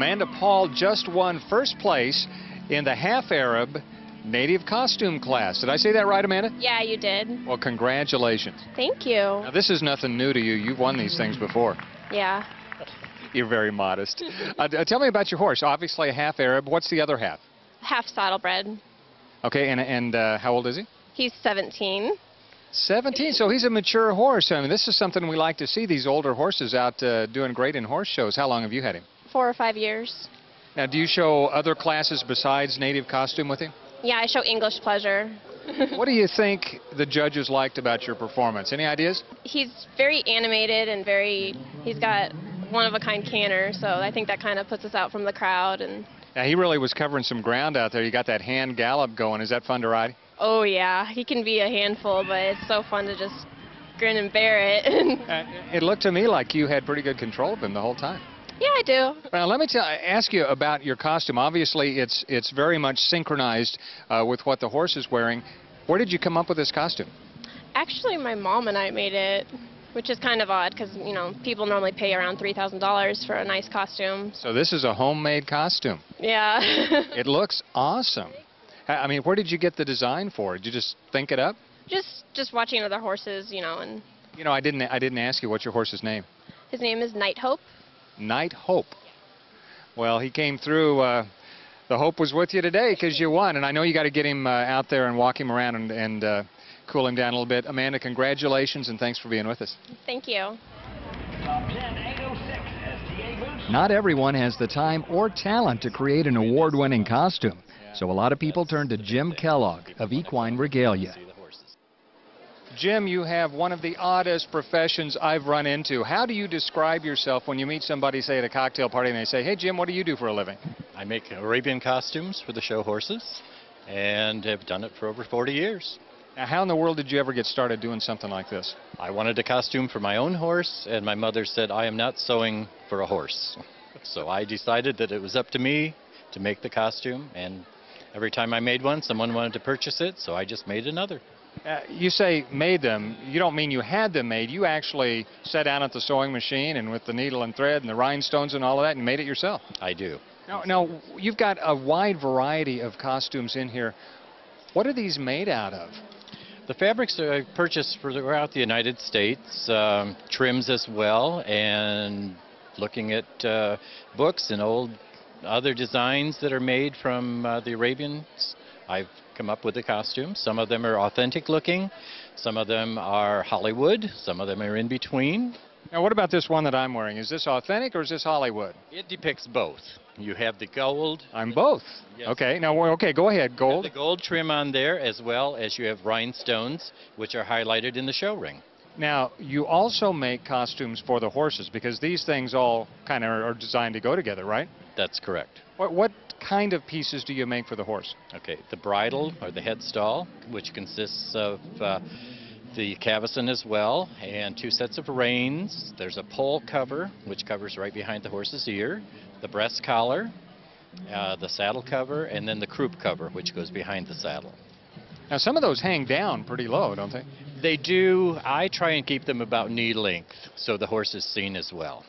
Amanda Paul just won first place in the half Arab native costume class. Did I say that right, Amanda? Yeah, you did. Well, congratulations. Thank you. Now, this is nothing new to you. You've won these things before. Yeah. You're very modest. Tell me about your horse. Obviously a half Arab. What's the other half? Half saddlebred. Okay, and how old is he? He's 17. 17, so he's a mature horse. I mean, this is something we like to see, these older horses out doing great in horse shows. How long have you had him? 4 or 5 years. Now, do you show other classes besides native costume with him? Yeah, I show English pleasure. What do you think the judges liked about your performance? Any ideas? He's very animated and he's got one-of-a-kind canter, so I think that kind of puts us out from the crowd. And Now, he really was covering some ground out there. You got that hand gallop going. Is that fun to ride? oh yeah, he can be a handful, but it's so fun to just grin and bear it. It looked to me like you had pretty good control of him the whole time. Yeah, I do. Well, let me ask you about your costume. Obviously, it's very much synchronized with what the horse is wearing. Where did you come up with this costume? Actually, my mom and I made it, which is kind of odd because, you know, people normally pay around $3,000 for a nice costume. So this is a homemade costume. Yeah. It looks awesome. I mean, where did you get the design for? Did you just think it up? Just watching other horses, you know, and You know, I didn't ask you what's your horse's name. his name is Night Hope. Night Hope. Well, he came through. The hope was with you today because you won, and I know you got to get him out there and walk him around and cool him down a little bit. Amanda, congratulations and thanks for being with us. Thank you. Not everyone has the time or talent to create an award-winning costume, so a lot of people turn to Jim Kellogg of Equine Regalia. Jim, you have one of the oddest professions I've run into. How do you describe yourself when you meet somebody, say, at a cocktail party, and they say, hey, Jim, what do you do for a living? I make Arabian costumes for the show horses and have done it for over 40 years. Now, how in the world did you ever get started doing something like this? I wanted a costume for my own horse, and my mother said, I am not sewing for a horse. So I decided that it was up to me to make the costume, and every time I made one, someone wanted to purchase it, so I just made another. You say made them. You don't mean you had them made. You actually sat down at the sewing machine and with the needle and thread and the rhinestones and all of that and made it yourself. I do. Now, you've got a wide variety of costumes in here. What are these made out of? The fabrics are purchased throughout the United States, trims as well, and looking at books and old other designs that are made from the Arabians. I've come up with the costumes. Some of them are authentic looking, some of them are Hollywood, some of them are in between. Now, what about this one that I'm wearing? Is this authentic or is this Hollywood? It depicts both. You have the gold. I'm both. Yes. Okay, now, okay, go ahead. Gold. You have the gold trim on there, as well as you have rhinestones, which are highlighted in the show ring. Now, you also make costumes for the horses because these things all kind of are designed to go together, right? That's correct. What kind of pieces do you make for the horse? Okay, the bridle or the head stall, which consists of the cavesson as well, and 2 sets of reins. There's a poll cover, which covers right behind the horse's ear, the breast collar, the saddle cover, and then the croup cover, which goes behind the saddle. Now, some of those hang down pretty low, don't they? They do. I try and keep them about knee length so the horse is seen as well.